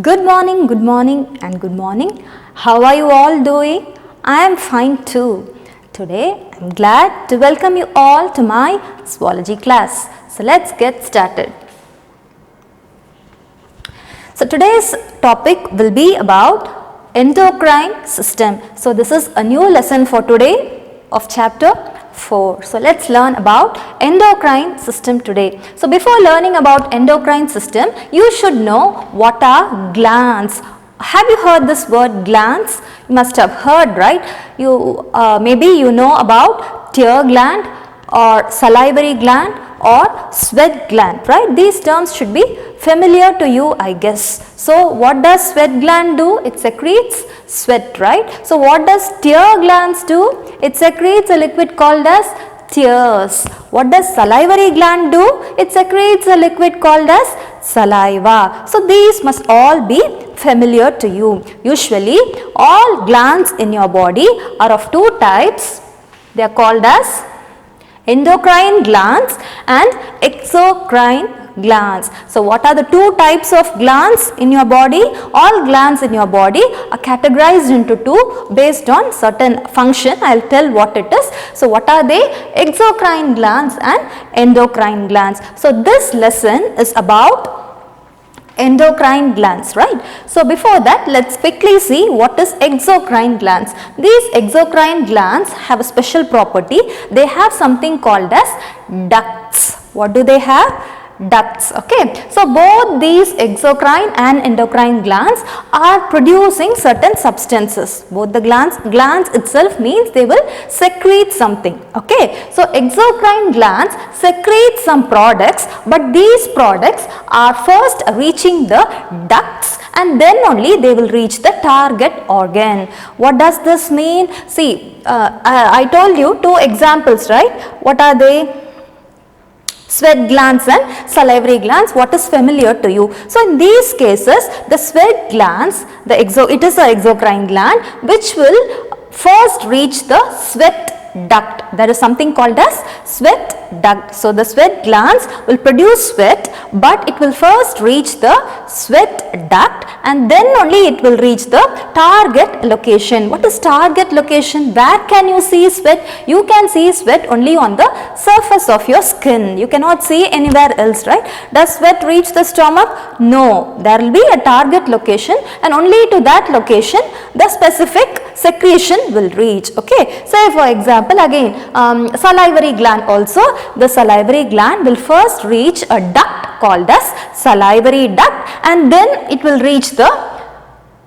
Good morning and good morning. How are you all doing? I am fine too. Today I am glad to welcome you all to my Zoology class. So let's get started. So today's topic will be about endocrine system. So this is a new lesson for today of chapter 4. So let's learn about endocrine system today. So before learning about endocrine system, you should know what are glands. Have you heard this word glands? You must have heard, right? Maybe you know about tear gland or salivary gland or sweat gland, right? These terms should be familiar to you, I guess. So what does sweat gland do? It secretes sweat, right? So what does tear glands do? It secretes a liquid called as tears. What does salivary gland do? It secretes a liquid called as saliva. So these must all be familiar to you. Usually all glands in your body are of two types. They are called as endocrine glands and exocrine glands. So what are the two types of glands in your body? All glands in your body are categorized into two based on certain function. I will tell what it is. So what are they? Exocrine glands and endocrine glands. So this lesson is about endocrine glands, right? So before that, let's quickly see what is exocrine glands. These exocrine glands have a special property. They have something called as ducts. What do they have? Ducts. Okay, so both these exocrine and endocrine glands are producing certain substances. Both the glands itself means they will secrete something. Okay, so exocrine glands secrete some products, but these products are first reaching the ducts and then only they will reach the target organ. What does this mean? See, I told you two examples, right? What are they? Sweat glands and salivary glands. What is familiar to you? So in these cases, the sweat glands, it is an exocrine gland which will first reach the sweat duct. There is something called as sweat duct. So the sweat glands will produce sweat, but it will first reach the sweat duct and then only it will reach the target location. What is target location? Where can you see sweat? You can see sweat only on the surface of your skin. You cannot see anywhere else, right? Does sweat reach the stomach? No. There will be a target location and only to that location the specific secretion will reach. Okay, say for example again salivary gland also, the salivary gland will first reach a duct called as salivary duct and then it will reach the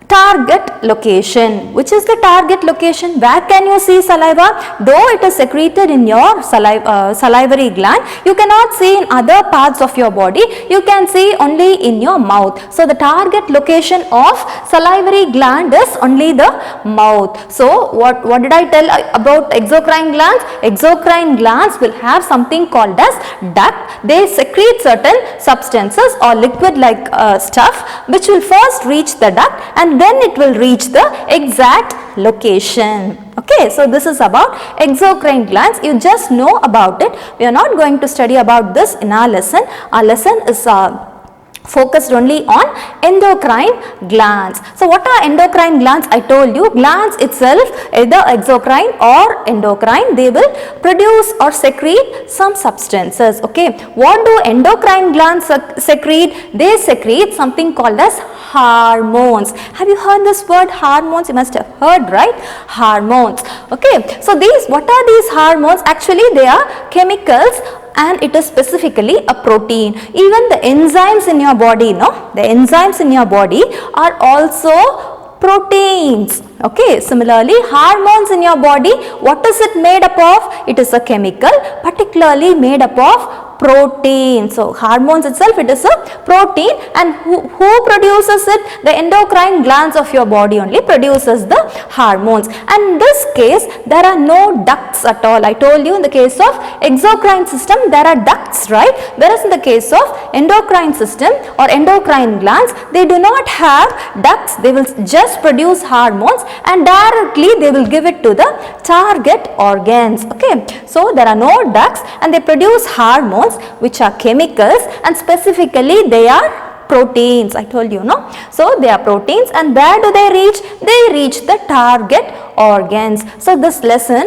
target location. Which is the target location? Where can you see saliva? Though it is secreted in your salivary gland, you cannot see in other parts of your body. You can see only in your mouth. So the target location of salivary gland is only the mouth. So what did I tell about exocrine glands? Exocrine glands will have something called as duct. They secrete certain substances or liquid like stuff which will first reach the duct and then it will reach the exact location. Okay, so this is about exocrine glands. You just know about it. We are not going to study about this in our lesson. Our lesson is focused only on endocrine glands. So what are endocrine glands? I told you glands itself, either exocrine or endocrine, they will produce or secrete some substances. Okay, what do endocrine glands secrete? They secrete something called as hormones. Have you heard this word hormones? You must have heard, right? Hormones. Okay, so what are these hormones? Actually they are chemicals and it is specifically a protein. Even the enzymes in your body, the enzymes in your body are also proteins. Okay, similarly hormones in your body, what is it made up of? It is a chemical particularly made up of protein. So hormones itself, it is a protein and who produces it? The endocrine glands of your body only produces the hormones. And in this case there are no ducts at all. I told you in the case of exocrine system there are ducts, right? Whereas in the case of endocrine system or endocrine glands, they do not have ducts. They will just produce hormones and directly they will give it to the target organs. Okay, so there are no ducts and they produce hormones which are chemicals and specifically they are proteins. I told you, no? So they are proteins, and where do they reach? They reach the target organs. So this lesson,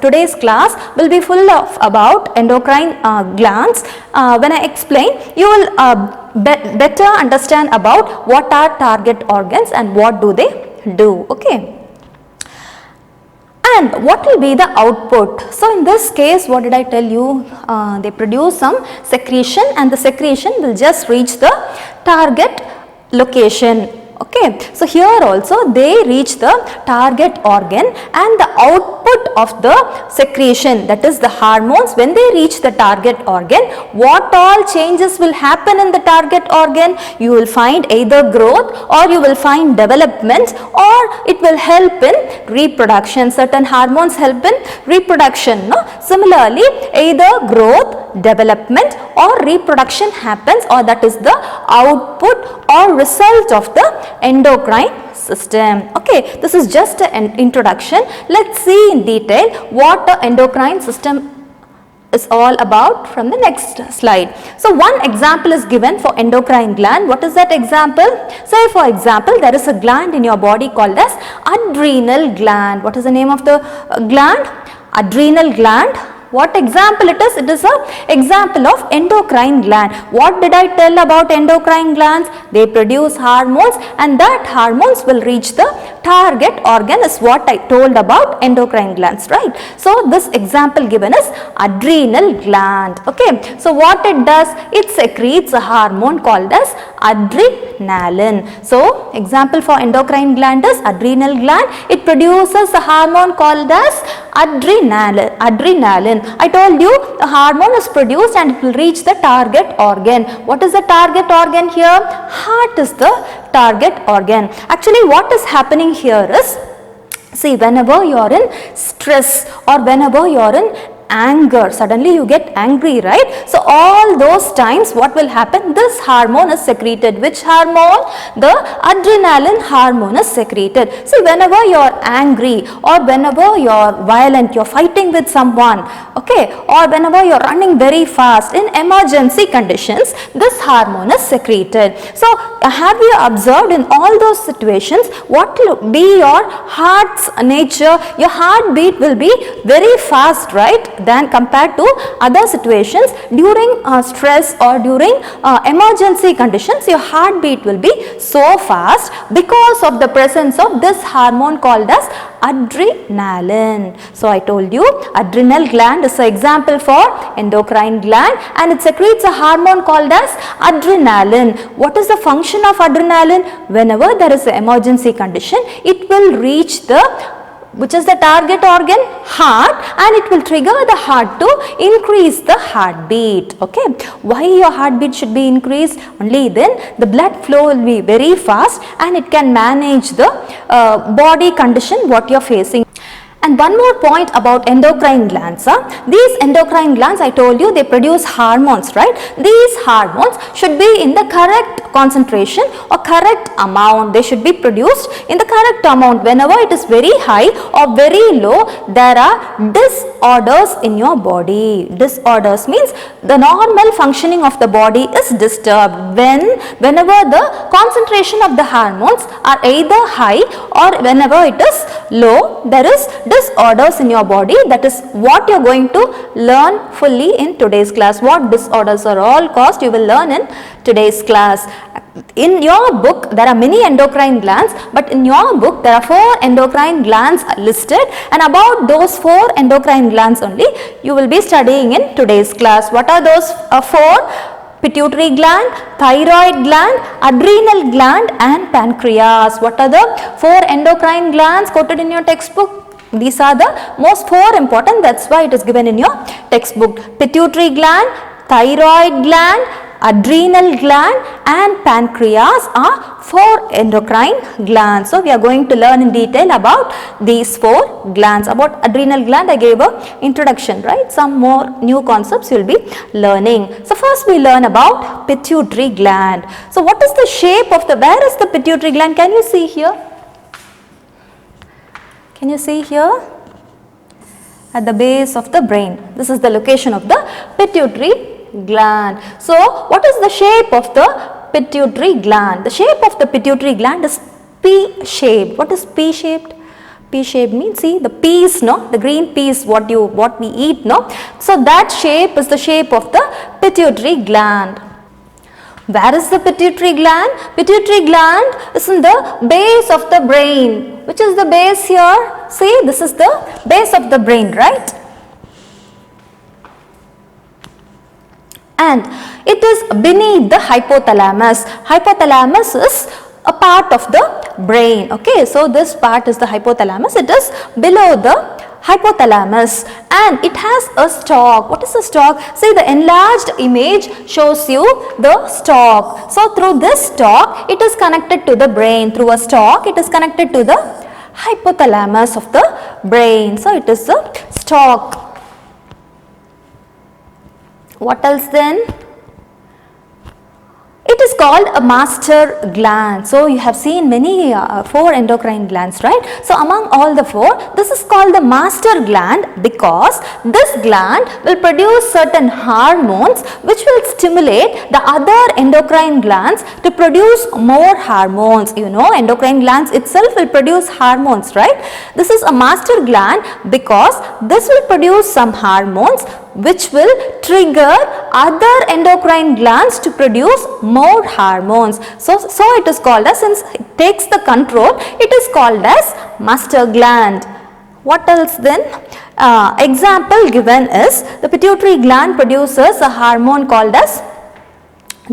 today's class will be full of about endocrine glands. When I explain, you will better understand about what are target organs and what do they do. Okay. And what will be the output? So in this case, what did I tell you? They produce some secretion, and the secretion will just reach the target location. Okay, so here also they reach the target organ, and the output of the secretion, that is the hormones, when they reach the target organ, what all changes will happen in the target organ? You will find either growth, or you will find development, or it will help in reproduction. Certain hormones help in reproduction. No? Similarly, either growth, development or reproduction happens, or that is the output or result of the endocrine system. Okay, this is just an introduction. Let's see in detail what the endocrine system is all about from the next slide. So one example is given for endocrine gland. What is that example? Say for example, there is a gland in your body called as adrenal gland. What is the name of the gland? Adrenal gland. What example it is? It is an example of endocrine gland. What did I tell about endocrine glands? They produce hormones, and that hormones will reach the target organ is what I told about endocrine glands, right? So this example given is adrenal gland. Okay. So what it does? It secretes a hormone called as adrenaline. So example for endocrine gland is adrenal gland. It produces a hormone called as adrenaline. I told you the hormone is produced and it will reach the target organ. What is the target organ here? Heart is the target organ. Actually, what is happening here is, see, whenever you are in stress or whenever you are in anger, suddenly you get angry, right? So all those times what will happen? This hormone is secreted. Which hormone? The adrenaline hormone is secreted. See, whenever you are angry or whenever you are violent, you are fighting with someone, okay, or whenever you are running very fast in emergency conditions, this hormone is secreted. So have you observed in all those situations what will be your heart's nature? Your heartbeat will be very fast, right, than compared to other situations. During stress or during emergency conditions, your heartbeat will be so fast because of the presence of this hormone called as adrenaline. So I told you adrenal gland is an example for endocrine gland, and it secretes a hormone called as adrenaline. What is the function of adrenaline? Whenever there is an emergency condition, it will reach which is the target organ? Heart, and it will trigger the heart to increase the heartbeat. Okay, why your heartbeat should be increased? Only then the blood flow will be very fast and it can manage the body condition what you are facing. And one more point about endocrine glands. These endocrine glands, I told you, they produce hormones, right? These hormones should be in the correct concentration or correct amount. They should be produced in the correct amount. Whenever it is very high or very low, there are disorders in your body. Disorders means the normal functioning of the body is disturbed whenever the concentration of the hormones are either high or whenever it is low, there is disorders in your body. That is what you are going to learn fully in today's class. What disorders are all caused, you will learn in today's class. In your book there are many endocrine glands, but in your book there are 4 endocrine glands listed, and about those 4 endocrine glands only you will be studying in today's class. What are those 4? Pituitary gland, thyroid gland, adrenal gland and pancreas. What are the 4 endocrine glands quoted in your textbook? These are the most 4 important, that's why it is given in your textbook. Pituitary gland, thyroid gland, adrenal gland and pancreas are 4 endocrine glands. So we are going to learn in detail about these 4 glands. About adrenal gland I gave a introduction, right? Some more new concepts you will be learning. So first we learn about pituitary gland. So what is the shape of where is the pituitary gland? Can you see here? Can you see here? At the base of the brain. This is the location of the pituitary gland. So what is the shape of the pituitary gland. The shape of the pituitary gland is P-shaped. What is P-shaped? P-shaped means, see the peas, no, the green peas what we eat, no. So that shape is the shape of the pituitary gland. Where is the pituitary gland? Pituitary gland is in the base of the brain. Which is the base here? See, this is the base of the brain, right? And it is beneath the hypothalamus. Hypothalamus is a part of the brain. Okay, so this part is the hypothalamus. It is below the hypothalamus and it has a stalk. What is the stalk? See, the enlarged image shows you the stalk. So through this stalk it is connected to the brain. Through a stalk it is connected to the hypothalamus of the brain. So it is the stalk. What else then? It is called a master gland. So you have seen many 4 endocrine glands, right? So among all the 4, this is called the master gland because this gland will produce certain hormones which will stimulate the other endocrine glands to produce more hormones. You know, endocrine glands itself will produce hormones, right? This is a master gland because this will produce some hormones which will trigger other endocrine glands to produce more hormones. So it is called as, since it takes the control, it is called as master gland. What else then? Example given is the pituitary gland produces a hormone called as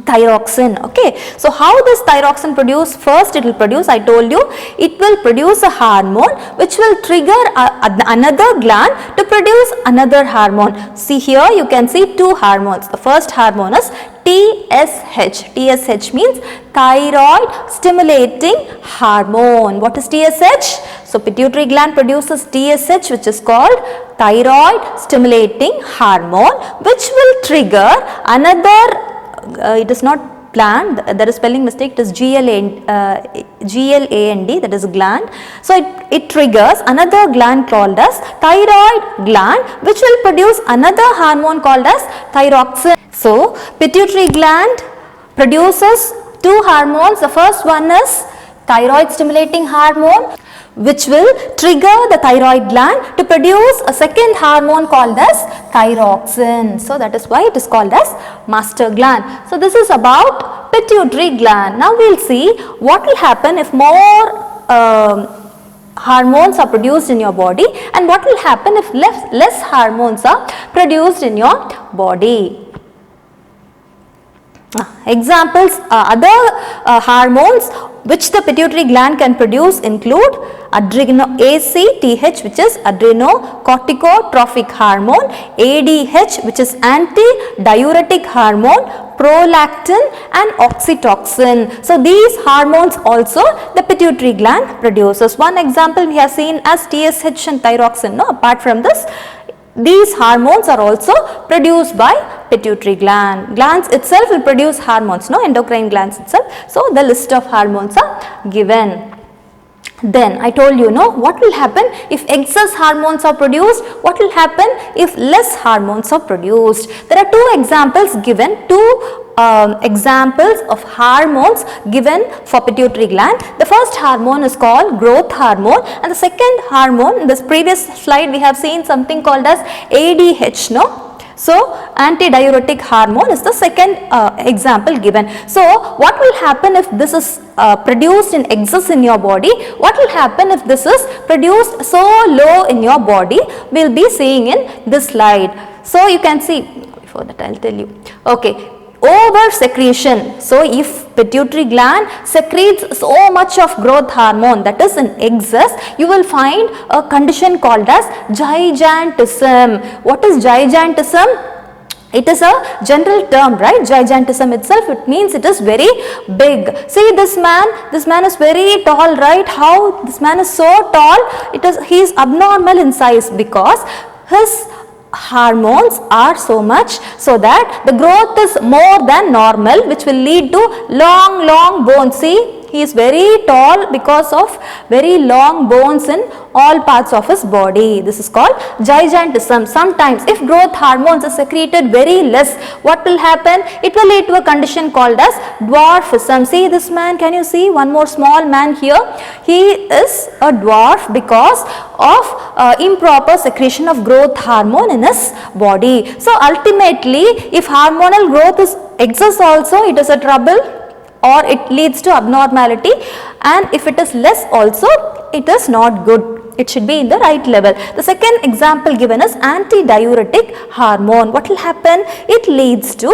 thyroxine. Okay, so how this thyroxine produce? First it will produce, I told you, it will produce a hormone which will trigger another gland to produce another hormone. See here you can see 2 hormones. The first hormone is TSH. TSH means thyroid stimulating hormone. What is TSH? So pituitary gland produces TSH which is called thyroid stimulating hormone which will trigger another it is not gland, there is spelling mistake, it is GLAND, that is gland. So it triggers another gland called as thyroid gland which will produce another hormone called as thyroxine. So pituitary gland produces 2 hormones. The first one is thyroid stimulating hormone which will trigger the thyroid gland to produce a second hormone called as thyroxine. So that is why it is called as master gland. So this is about pituitary gland. Now we will see what will happen if more hormones are produced in your body and what will happen if less hormones are produced in your body. Examples, other hormones which the pituitary gland can produce include ACTH which is adrenocorticotropic hormone, ADH which is antidiuretic hormone, prolactin and oxytocin. So these hormones also the pituitary gland produces. One example we have seen as TSH and thyroxine. No, apart from this, these hormones are also produced by pituitary gland. Glands itself will produce hormones, no, endocrine glands itself. So the list of hormones are given. Then I told you, no, what will happen if excess hormones are produced? What will happen if less hormones are produced? There are 2 examples given, 2 examples of hormones given for pituitary gland. The first hormone is called growth hormone and the second hormone, in this previous slide we have seen something called as ADH, no? So antidiuretic hormone is the second example given. So what will happen if this is produced in excess in your body? What will happen if this is produced so low in your body? We will be seeing in this slide. So you can see, before that I will tell you. Okay. Over secretion. So if pituitary gland secretes so much of growth hormone, that is in excess, you will find a condition called as gigantism. What is gigantism? It is a general term, right? Gigantism itself, it means it is very big. See this man is very tall, right? How this man is so tall? He is abnormal in size because his hormones are so much so that the growth is more than normal, which will lead to long bones. See, he is very tall because of very long bones in all parts of his body. This is called gigantism. Sometimes if growth hormones are secreted very less, what will happen? It will lead to a condition called as dwarfism. See this man, can you see one more small man here? He is a dwarf because of improper secretion of growth hormone in his body. So ultimately, if hormonal growth is excess also, it is a trouble or it leads to abnormality, and if it is less also, it is not good. It should be in the right level. The second example given is antidiuretic hormone. What will happen? It leads to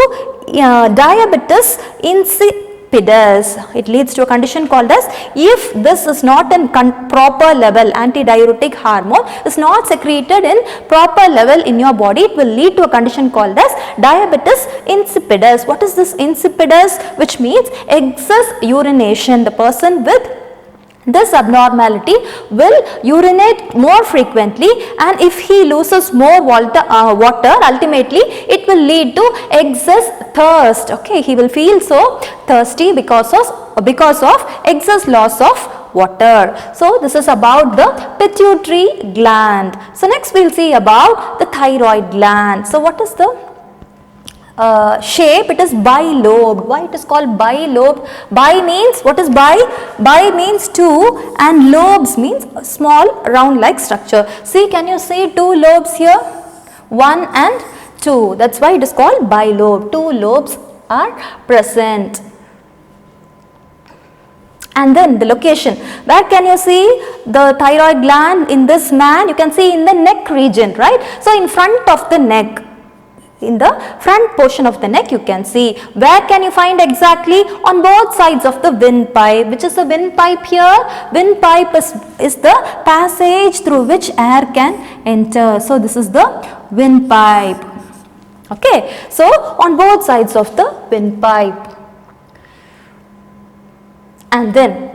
diabetes insipidus. It leads to a condition called as, if this is not in proper level, antidiuretic hormone is not secreted in proper level in your body, it will lead to a condition called as diabetes insipidus. What is this insipidus? Which means excess urination. The person with this abnormality will urinate more frequently, and if he loses more water, ultimately it will lead to excess thirst. Okay, he will feel so thirsty because of excess loss of water. So this is about the pituitary gland. So next we will see about the thyroid gland. So what is the shape? It is bilobed. Why it is called bilobed? Bi means, what is bi? Bi means two, and lobes means small round like structure. See, can you see two lobes here? One and two. That's why it is called bilobed. Two lobes are present. And then the location. Where can you see the thyroid gland in this man? You can see in the neck region, right? So in front of the neck. In the front portion of the neck you can see. Where can you find exactly? On both sides of the windpipe. Which is the windpipe here? Windpipe is the passage through which air can enter. So this is the windpipe. Okay. So on both sides of the windpipe. And then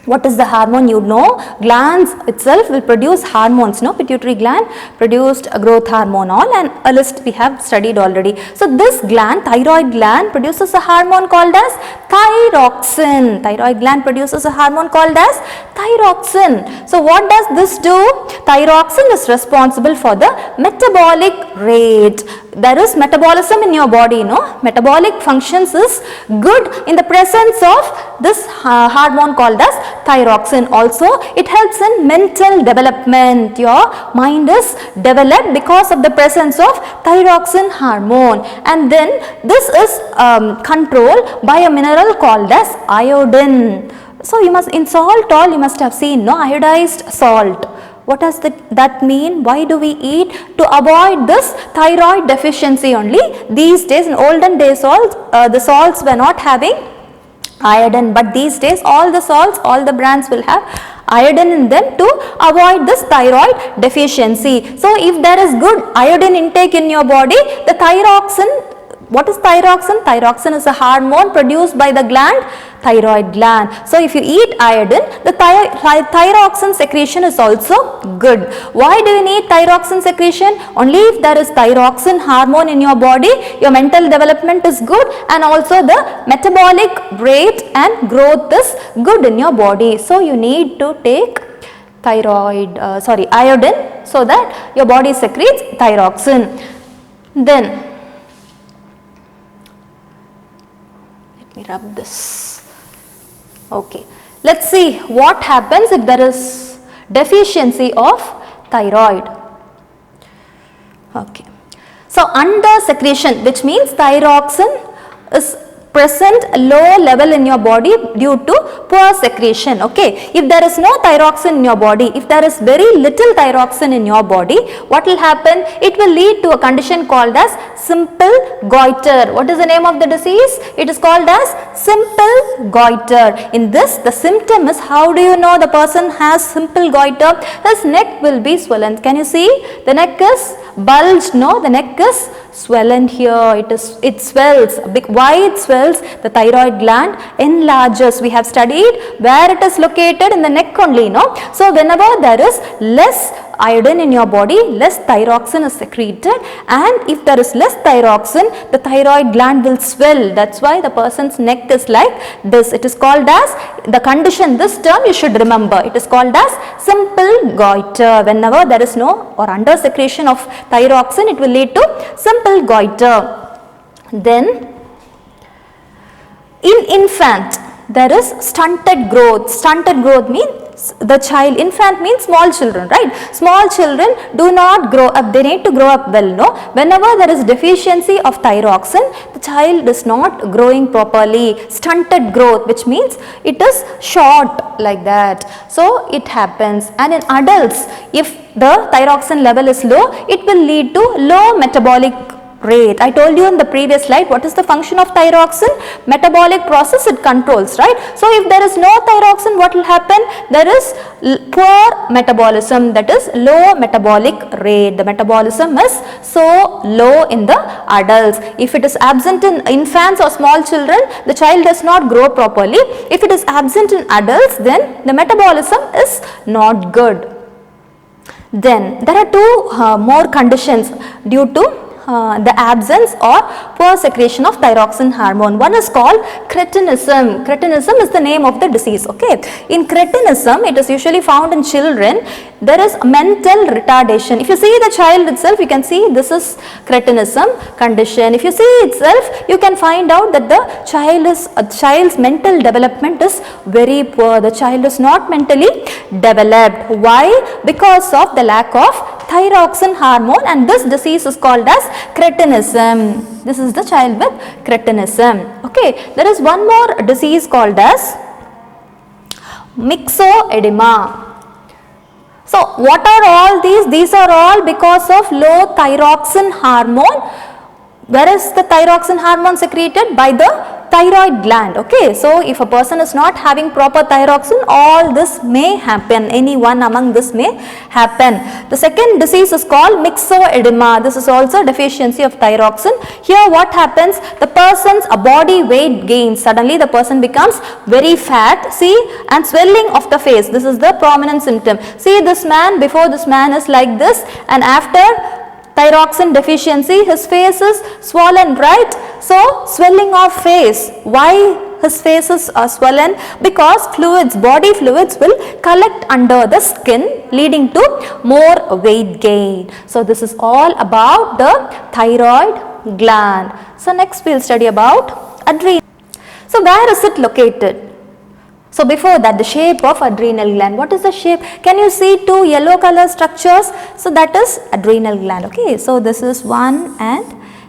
what is the hormone? You know, glands itself will produce hormones. No, pituitary gland produced a growth hormone, all, and a list we have studied already. So this gland, thyroid gland, produces a hormone called as thyroxine. Thyroid gland produces a hormone called as thyroxine. So what does this do? Thyroxine is responsible for the metabolic rate. There is metabolism in your body, no? Metabolic functions is good in the presence of this hormone called as thyroxine. Also, it helps in mental development. Your mind is developed because of the presence of thyroxine hormone. And then this is controlled by a mineral called as iodine. So you must, in salt all you must have seen, no, iodized salt. What does that mean? Why do we eat? To avoid this thyroid deficiency only. These days, in olden days, the salts were not having iodine, but these days all the salts, all the brands will have iodine in them to avoid this thyroid deficiency. So if there is good iodine intake in your body, the thyroxine, what is thyroxine? Thyroxine is a hormone produced by the gland, thyroid gland. So if you eat iodine, the thyroxine secretion is also good. Why do you need thyroxine secretion? Only if there is thyroxine hormone in your body, your mental development is good, and also the metabolic rate and growth is good in your body. So you need to take iodine, so that your body secretes thyroxine. Then let me rub this. Okay, let's see what happens if there is deficiency of thyroid. Okay, so under secretion, which means thyroxine is present low level in your body due to poor secretion. Okay, if there is no thyroxine in your body, if there is very little thyroxine in your body, what will happen? It will lead to a condition called as simple goiter. What is the name of the disease? It is called as simple goiter. In this, the symptom is, how do you know the person has simple goiter? His neck will be swollen. Can you see? The neck is bulged. No, the neck is swollen here. It swells. Why it swells? The thyroid gland enlarges. We have studied where it is located, in the neck only, no? So whenever there is less iodine in your body, less thyroxine is secreted, and if there is less thyroxine, the thyroid gland will swell. That's why the person's neck is like this. It is called as the condition. This term you should remember. It is called as simple goiter. Whenever there is no or under secretion of thyroxine, it will lead to simple goiter. Then in infant, there is stunted growth. Stunted growth means the child, infant means small children, right? Small children do not grow up, they need to grow up well, no? Whenever there is deficiency of thyroxine, the child is not growing properly. Stunted growth, which means it is short like that. So it happens. And in adults, if the thyroxine level is low, it will lead to low metabolic rate. I told you in the previous slide what is the function of thyroxine. Metabolic process it controls, right? So if there is no thyroxine, what will happen? There is poor metabolism, that is low metabolic rate. The metabolism is so low in the adults. If it is absent in infants or small children, the child does not grow properly. If it is absent in adults, then the metabolism is not good. Then there are two more conditions due to the absence or poor secretion of thyroxine hormone. One is called cretinism. Cretinism is the name of the disease. Okay. In cretinism, it is usually found in children. There is mental retardation. If you see the child itself, you can see this is cretinism condition. If you see itself, you can find out that the child's mental development is very poor. The child is not mentally developed. Why? Because of the lack of thyroxine hormone, and this disease is called as cretinism. This is the child with cretinism. Okay, there is one more disease called as myxoedema. So what are all these? These are all because of low thyroxine hormone. Where is the thyroxine hormone secreted? By the thyroid gland. Okay, so if a person is not having proper thyroxine, all this may happen. Any one among this may happen. The second disease is called myxoedema. This is also deficiency of thyroxine. Here what happens? The person's body weight gains. Suddenly the person becomes very fat. See, and swelling of the face. This is the prominent symptom. See, this man, before this man is like this, and after thyroxine deficiency, his face is swollen, right? So swelling of face. Why his face is swollen? Because fluids, body fluids will collect under the skin, leading to more weight gain. So this is all about the thyroid gland. So next we will study about adrenal. So where is it located? So before that, the shape of adrenal gland. What is the shape? Can you see two yellow color structures? So that is adrenal gland. Okay, so this is one and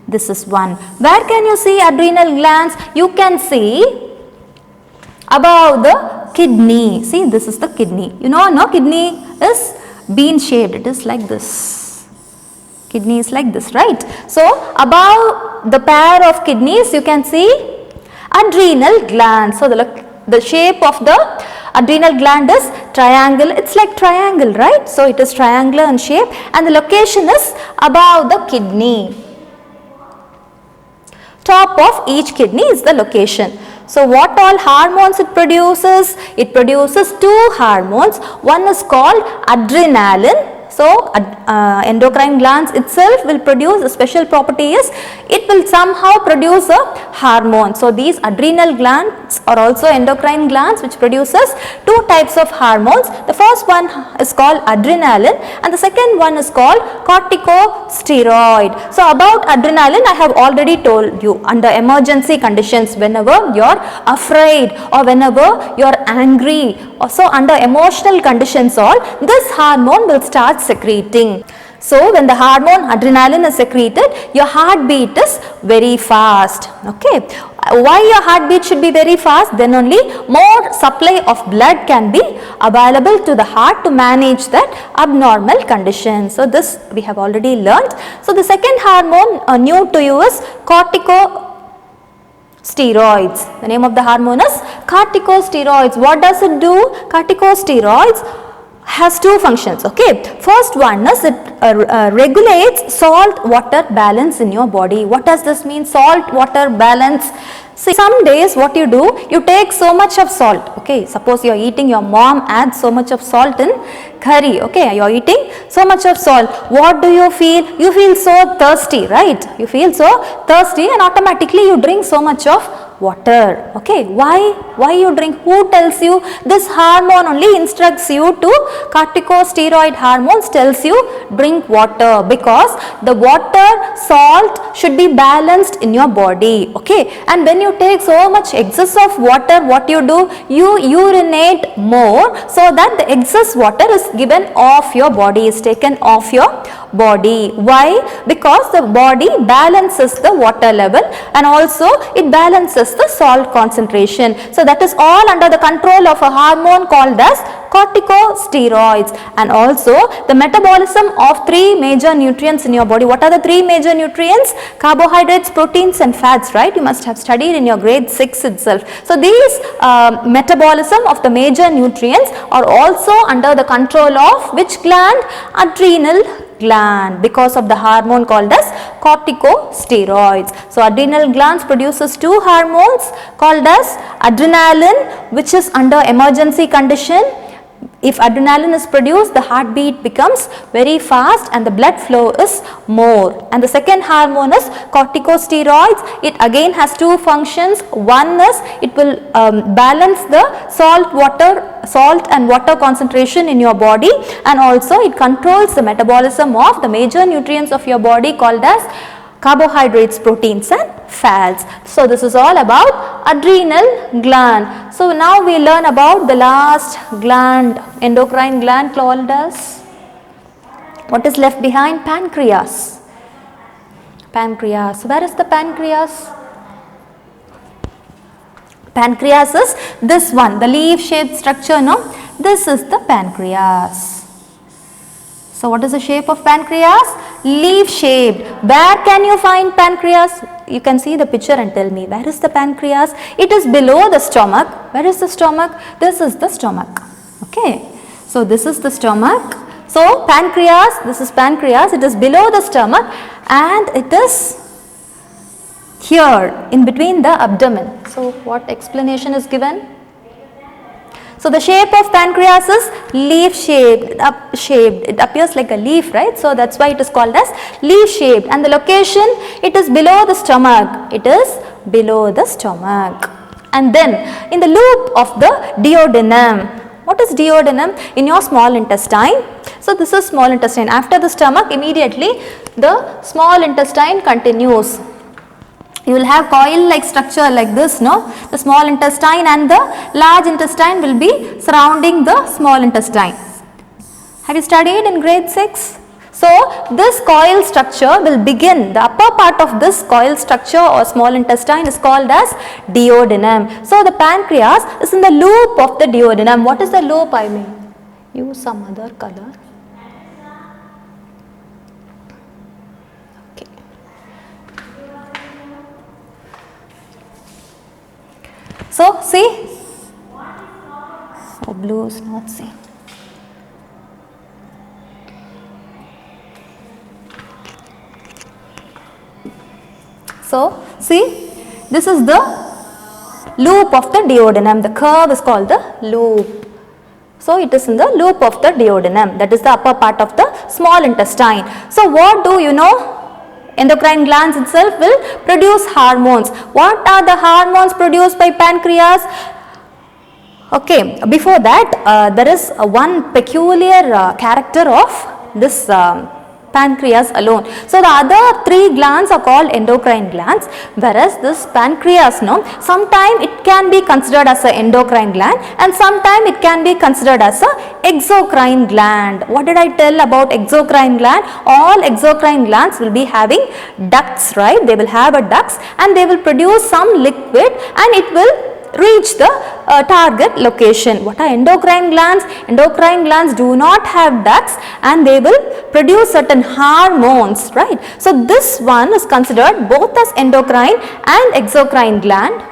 this is one. Where can you see adrenal glands? You can see above the kidney. See, this is the kidney. You know, no, kidney is bean shaped. It is like this. Kidney is like this, right? So above the pair of kidneys, you can see adrenal glands. So the shape of the adrenal gland is triangle. It's like triangle, right? So it is triangular in shape, and the location is above the kidney. Top of each kidney is the location. So what all hormones it produces? It produces two hormones. One is called adrenaline. So endocrine glands itself will produce, a special property is it will somehow produce a hormone. So these adrenal glands are also endocrine glands which produces two types of hormones. The first one is called adrenaline and the second one is called corticosteroid. So about adrenaline I have already told you. Under emergency conditions, whenever you are afraid or whenever you are angry, so under emotional conditions all, this hormone will start secreting. So when the hormone adrenaline is secreted, your heartbeat is very fast. Okay. Why your heartbeat should be very fast? Then only more supply of blood can be available to the heart to manage that abnormal condition. So this we have already learnt. So the second hormone new to you is corticosteroids. The name of the hormone is corticosteroids. What does it do? Corticosteroids has two functions. Okay, first one is it regulates salt water balance in your body. What does this mean? Salt water balance. See, some days what you do, you take so much of salt, okay. Suppose you are eating, your mom adds so much of salt in curry, okay. You are eating so much of salt. What do you feel? You feel so thirsty, right? You feel so thirsty and automatically you drink so much of water, okay. Why you drink? Who tells you? This hormone only instructs you to, corticosteroid hormones tells you drink water, because the water salt should be balanced in your body, okay. And when you take so much excess of water, what you do? You urinate more, so that the excess water is given off your body, is taken off your body. Why? Because the body balances the water level and also it balances the salt concentration. So that is all under the control of a hormone called as corticosteroids. And also the metabolism of three major nutrients in your body. What are the three major nutrients? Carbohydrates, proteins and fats, right? You must have studied in your grade 6 itself. So these metabolism of the major nutrients are also under the control of which gland? Adrenal gland, because of the hormone called as corticosteroids. So adrenal glands produces two hormones called as adrenaline, which is under emergency condition. If adrenaline is produced, the heartbeat becomes very fast and the blood flow is more. And the second hormone is corticosteroids. It again has two functions. One is it will balance the salt and water concentration in your body, and also it controls the metabolism of the major nutrients of your body called as carbohydrates, proteins and fats. So this is all about adrenal gland. So now we learn about the last gland, endocrine gland called as, what is left behind? Pancreas. Pancreas. Where is the pancreas? Pancreas is this one, the leaf shaped structure, no? This is the pancreas. So what is the shape of pancreas? Leaf shaped. Where can you find pancreas? You can see the picture and tell me, where is the pancreas? It is below the stomach. Where is the stomach? This is the stomach. Okay. So this is the stomach. So pancreas, this is pancreas. It is below the stomach and it is here in between the abdomen. So what explanation is given? So the shape of pancreas is leaf shaped, shaped. It appears like a leaf, right? So that's why it is called as leaf shaped. And the location, it is below the stomach. It is below the stomach. And then in the loop of the duodenum. What is duodenum? In your small intestine. So this is small intestine. After the stomach, immediately the small intestine continues. You will have coil like structure like this, no? The small intestine and the large intestine will be surrounding the small intestine. Have you studied in grade 6? So this coil structure will begin, the upper part of this coil structure or small intestine is called as duodenum. So the pancreas is in the loop of the duodenum. What is the loop? I mean, use some other color. So see, blue is not seen. So see, this is the loop of the duodenum. The curve is called the loop. So it is in the loop of the duodenum, that is the upper part of the small intestine. So what do you know? Endocrine glands itself will produce hormones. What are the hormones produced by pancreas? Okay, before that there is one peculiar character of this pancreas alone. So the other three glands are called endocrine glands, whereas this pancreas, no, sometime it can be considered as an endocrine gland and sometime it can be considered as a exocrine gland. What did I tell about exocrine gland? All exocrine glands will be having ducts, right? They will have a ducts and they will produce some liquid and it will reach the target location. What are endocrine glands? Endocrine glands do not have ducts and they will produce certain hormones, right? So this one is considered both as endocrine and exocrine gland.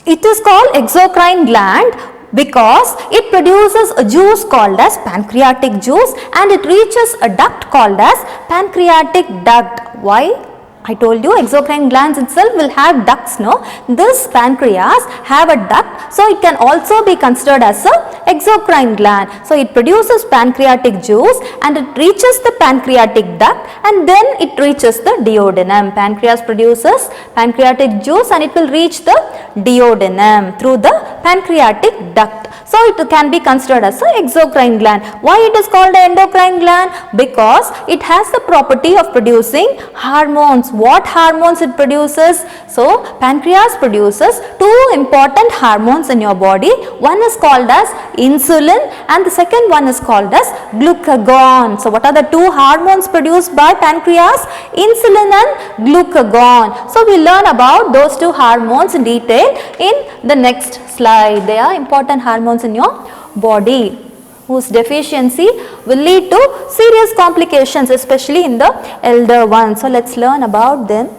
It is called exocrine gland because it produces a juice called as pancreatic juice and it reaches a duct called as pancreatic duct. Why? I told you exocrine glands itself will have ducts, no? This pancreas have a duct, so it can also be considered as a exocrine gland. So it produces pancreatic juice and it reaches the pancreatic duct and then it reaches the duodenum. Pancreas produces pancreatic juice and it will reach the duodenum through the pancreatic duct. So it can be considered as an exocrine gland. Why it is called an endocrine gland? Because it has the property of producing hormones. What hormones it produces? So pancreas produces two important hormones in your body. One is called as insulin and the second one is called as glucagon. So what are the two hormones produced by pancreas? Insulin and glucagon. So we learn about those two hormones in detail in the next slide. They are important hormones in your body whose deficiency will lead to serious complications, especially in the elder ones. So let's learn about them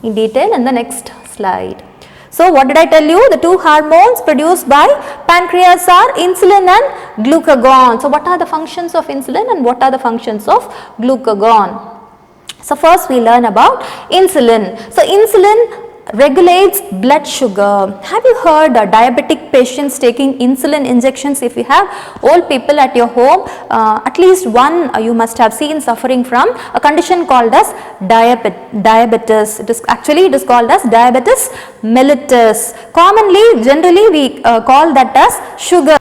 in detail in the next slide. So what did I tell you? The two hormones produced by pancreas are insulin and glucagon. So what are the functions of insulin and what are the functions of glucagon? So first we learn about insulin. So insulin regulates blood sugar. Have you heard diabetic patients taking insulin injections? If you have old people at your home, at least one you must have seen suffering from a condition called as diabetes. It is called as diabetes mellitus. Commonly, generally we call that as sugar.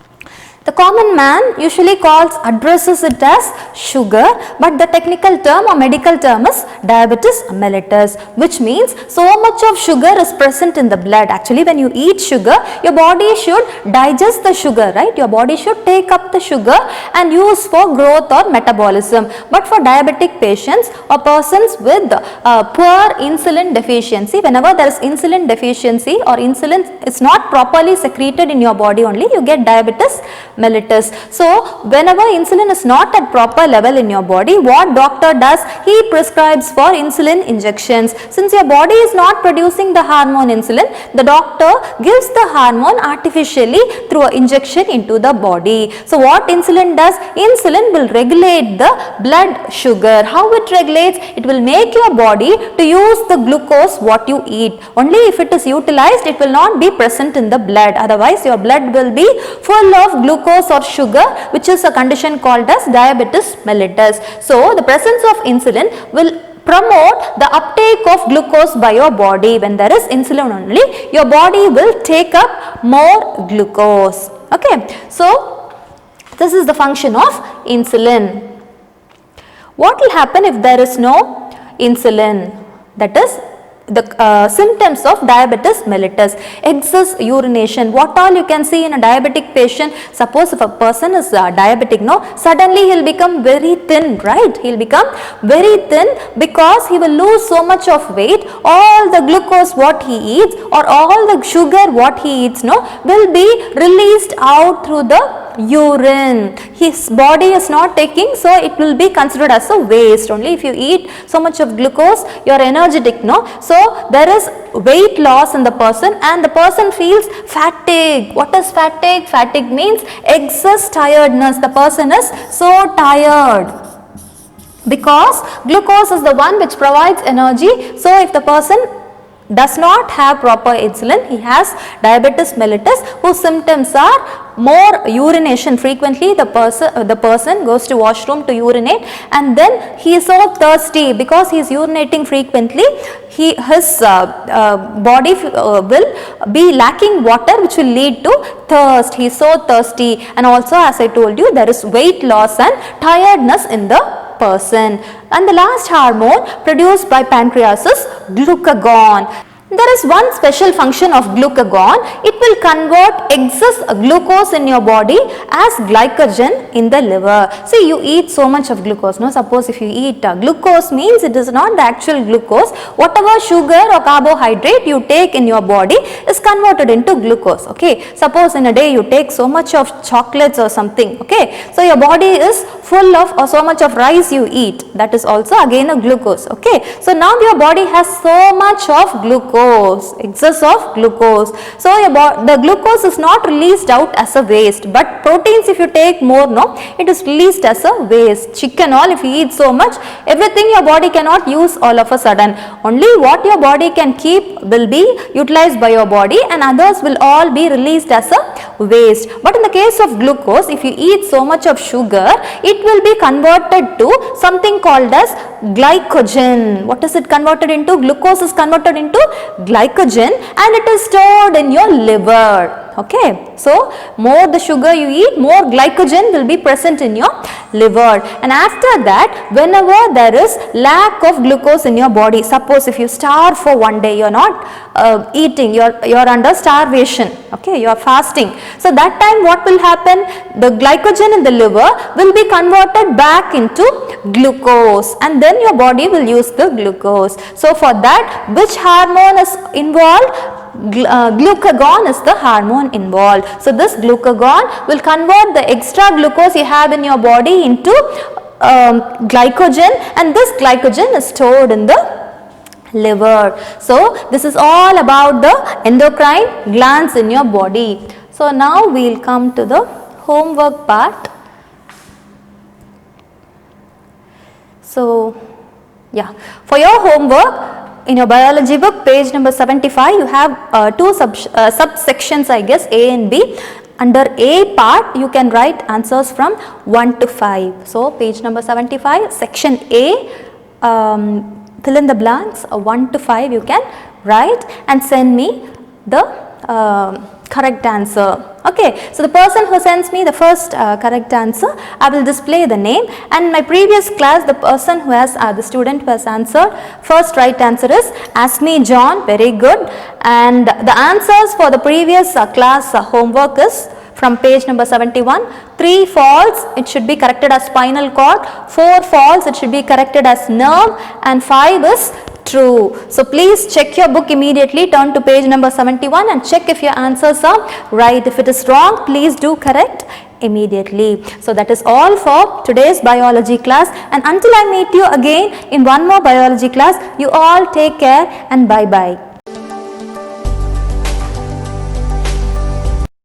The common man usually addresses it as sugar, but the technical term or medical term is diabetes mellitus, which means so much of sugar is present in the blood. Actually, when you eat sugar, your body should digest the sugar, right? Your body should take up the sugar and use for growth or metabolism. But for diabetic patients or persons with poor insulin deficiency, whenever there is insulin deficiency or insulin is not properly secreted in your body only, you get diabetes mellitus. So whenever insulin is not at proper level in your body, what doctor does? He prescribes for insulin injections. Since your body is not producing the hormone insulin, the doctor gives the hormone artificially through an injection into the body. So what insulin does? Insulin will regulate the blood sugar. How it regulates? It will make your body to use the glucose what you eat. Only if it is utilized, it will not be present in the blood. Otherwise, your blood will be full of glucose or sugar, which is a condition called as diabetes mellitus. So the presence of insulin will promote the uptake of glucose by your body. When there is insulin only, your body will take up more glucose. Okay, so this is the function of insulin. What will happen if there is no insulin? That is the symptoms of diabetes mellitus. Excess urination. What all you can see in a diabetic patient? Suppose if a person is diabetic, no, suddenly he will become very thin, right? He will become very thin because he will lose so much of weight. All the glucose what he eats or all the sugar what he eats, no, will be released out through the urine. His body is not taking, so it will be considered as a waste. Only if you eat so much of glucose, you are energetic, no? So there is weight loss in the person and the person feels fatigue. What is fatigue? Fatigue means excess tiredness. The person is so tired, because glucose is the one which provides energy. So if the person does not have proper insulin, he has diabetes mellitus, whose symptoms are more urination. Frequently the person goes to washroom to urinate and then he is so thirsty. Because he is urinating frequently, his body will be lacking water, which will lead to thirst. He is so thirsty, and also, as I told you, there is weight loss and tiredness in the person. And the last hormone produced by pancreas is glucagon. There is one special function of glucagon. It will convert excess glucose in your body as glycogen in the liver. See, you eat so much of glucose, no? Suppose if you eat glucose, means it is not the actual glucose. Whatever sugar or carbohydrate you take in your body is converted into glucose. Okay, suppose in a day you take so much of chocolates or something. Okay, so your body is full of or so much of rice you eat, that is also again a glucose. Okay, so now your body has so much of glucose, excess of glucose. So the glucose is not released out as a waste, but proteins if you take more, no, it is released as a waste. Chicken all, if you eat so much, everything your body cannot use all of a sudden. Only what your body can keep will be utilized by your body, and others will all be released as a waste. But in the case of glucose, if you eat so much of sugar, it will be converted to something called as glycogen. What is it converted into? Glucose is converted into glycogen, and it is stored in your liver. Okay, so more the sugar you eat, more glycogen will be present in your liver. And after that, whenever there is lack of glucose in your body, suppose if you starve for one day, you are not eating, you are under starvation, okay, you are fasting. So that time what will happen? The glycogen in the liver will be converted back into glucose, and then your body will use the glucose. So for that, which hormone is involved? Glucagon is the hormone involved. So this glucagon will convert the extra glucose you have in your body into glycogen, and this glycogen is stored in the liver. So this is all about the endocrine glands in your body. So now we will come to the homework part. So yeah, for your homework, in your biology book, page number 75, you have two subsections, I guess, A and B. Under A part, you can write answers from 1 to 5. So, page number 75, section A, fill in the blanks, 1 to 5 you can write and send me the correct answer. Okay, so the person who sends me the first correct answer, I will display the name, and my previous class, the person who has, the student who has answered first right answer is Asmi John, very good. And the answers for the previous class homework is from page number 71, 3 false, it should be corrected as spinal cord, 4 false, it should be corrected as nerve, and 5 is true. So please check your book immediately, turn to page number 71 and check if your answers are right. If it is wrong, please do correct immediately. So that is all for today's biology class, and until I meet you again in one more biology class, you all take care and bye bye.